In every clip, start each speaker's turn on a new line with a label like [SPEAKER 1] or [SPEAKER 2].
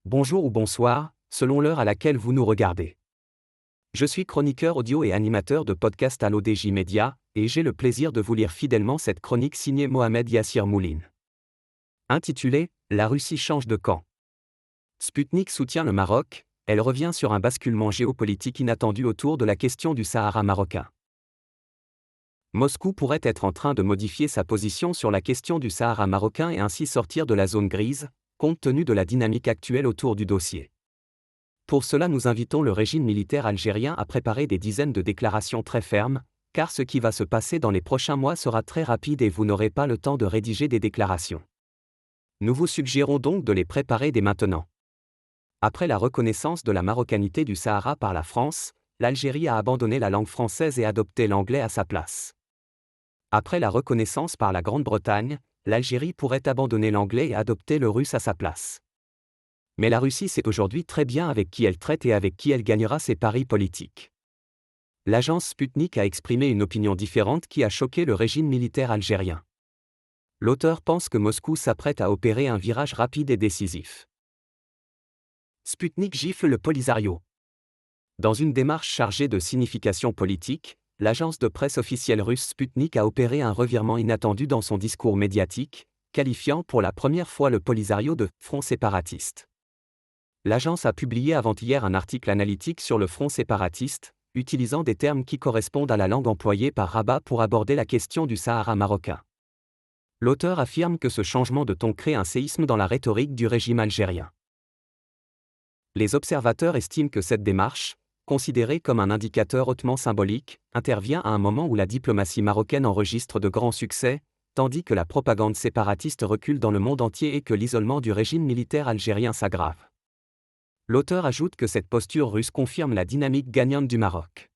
[SPEAKER 1] Bonjour ou bonsoir, selon l'heure à laquelle vous nous regardez. Je suis chroniqueur audio et animateur de podcast à l'ODJ Média, et j'ai le plaisir de vous lire fidèlement cette chronique signée Mohamed Yassir Mouline. Intitulée « La Russie change de camp ». Sputnik soutient le Maroc, elle revient sur un basculement géopolitique inattendu autour de la question du Sahara marocain. Moscou pourrait être en train de modifier sa position sur la question du Sahara marocain et ainsi sortir de la zone grise, compte tenu de la dynamique actuelle autour du dossier. Pour cela, nous invitons le régime militaire algérien à préparer des dizaines de déclarations très fermes, car ce qui va se passer dans les prochains mois sera très rapide et vous n'aurez pas le temps de rédiger des déclarations. Nous vous suggérons donc de les préparer dès maintenant. Après la reconnaissance de la marocanité du Sahara par la France, l'Algérie a abandonné la langue française et adopté l'anglais à sa place. Après la reconnaissance par la Grande-Bretagne, l'Algérie pourrait abandonner l'anglais et adopter le russe à sa place. Mais la Russie sait aujourd'hui très bien avec qui elle traite et avec qui elle gagnera ses paris politiques. L'agence Sputnik a exprimé une opinion différente qui a choqué le régime militaire algérien. L'auteur pense que Moscou s'apprête à opérer un virage rapide et décisif. Sputnik gifle le Polisario. Dans une démarche chargée de signification politique, l'agence de presse officielle russe Sputnik a opéré un revirement inattendu dans son discours médiatique, qualifiant pour la première fois le Polisario de « front séparatiste ». L'agence a publié avant-hier un article analytique sur le front séparatiste, utilisant des termes qui correspondent à la langue employée par Rabat pour aborder la question du Sahara marocain. L'auteur affirme que ce changement de ton crée un séisme dans la rhétorique du régime algérien. Les observateurs estiment que cette démarche, considérée comme un indicateur hautement symbolique, intervient à un moment où la diplomatie marocaine enregistre de grands succès, tandis que la propagande séparatiste recule dans le monde entier et que l'isolement du régime militaire algérien s'aggrave. L'auteur ajoute que cette posture russe confirme la dynamique gagnante du Maroc.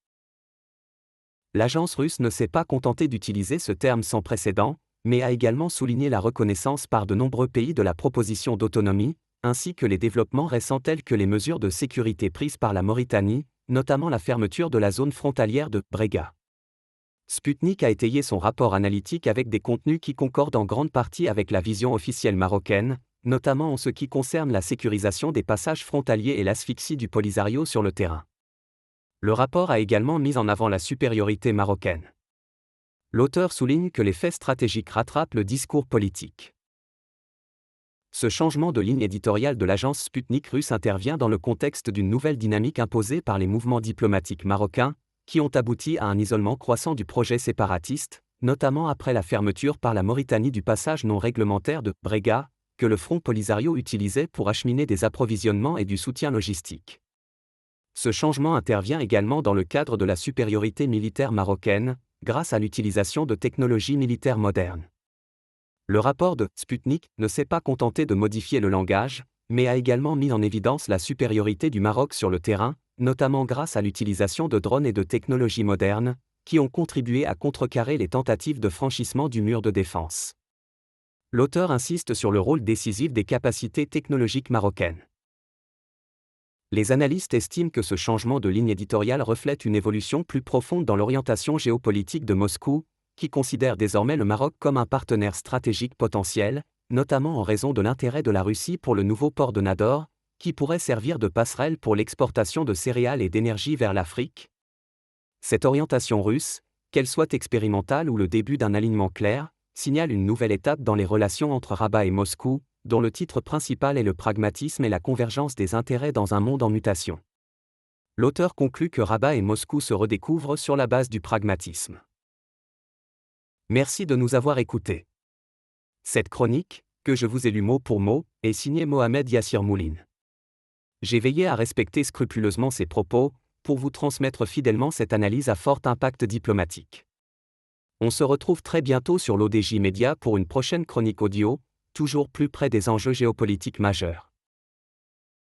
[SPEAKER 1] L'agence russe ne s'est pas contentée d'utiliser ce terme sans précédent, mais a également souligné la reconnaissance par de nombreux pays de la proposition d'autonomie, ainsi que les développements récents tels que les mesures de sécurité prises par la Mauritanie, notamment la fermeture de la zone frontalière de Brega. Sputnik a étayé son rapport analytique avec des contenus qui concordent en grande partie avec la vision officielle marocaine, notamment en ce qui concerne la sécurisation des passages frontaliers et l'asphyxie du Polisario sur le terrain. Le rapport a également mis en avant la supériorité marocaine. L'auteur souligne que les faits stratégiques rattrapent le discours politique. Ce changement de ligne éditoriale de l'agence Sputnik russe intervient dans le contexte d'une nouvelle dynamique imposée par les mouvements diplomatiques marocains, qui ont abouti à un isolement croissant du projet séparatiste, notamment après la fermeture par la Mauritanie du passage non réglementaire de Brega, que le front Polisario utilisait pour acheminer des approvisionnements et du soutien logistique. Ce changement intervient également dans le cadre de la supériorité militaire marocaine, grâce à l'utilisation de technologies militaires modernes. Le rapport de Sputnik ne s'est pas contenté de modifier le langage, mais a également mis en évidence la supériorité du Maroc sur le terrain, notamment grâce à l'utilisation de drones et de technologies modernes, qui ont contribué à contrecarrer les tentatives de franchissement du mur de défense. L'auteur insiste sur le rôle décisif des capacités technologiques marocaines. Les analystes estiment que ce changement de ligne éditoriale reflète une évolution plus profonde dans l'orientation géopolitique de Moscou, qui considère désormais le Maroc comme un partenaire stratégique potentiel, notamment en raison de l'intérêt de la Russie pour le nouveau port de Nador, qui pourrait servir de passerelle pour l'exportation de céréales et d'énergie vers l'Afrique. Cette orientation russe, qu'elle soit expérimentale ou le début d'un alignement clair, signale une nouvelle étape dans les relations entre Rabat et Moscou, dont le titre principal est le pragmatisme et la convergence des intérêts dans un monde en mutation. L'auteur conclut que Rabat et Moscou se redécouvrent sur la base du pragmatisme. Merci de nous avoir écoutés. Cette chronique, que je vous ai lue mot pour mot, est signée Mohamed Yassir Mouline. J'ai veillé à respecter scrupuleusement ses propos, pour vous transmettre fidèlement cette analyse à fort impact diplomatique. On se retrouve très bientôt sur l'ODJ Média pour une prochaine chronique audio, toujours plus près des enjeux géopolitiques majeurs.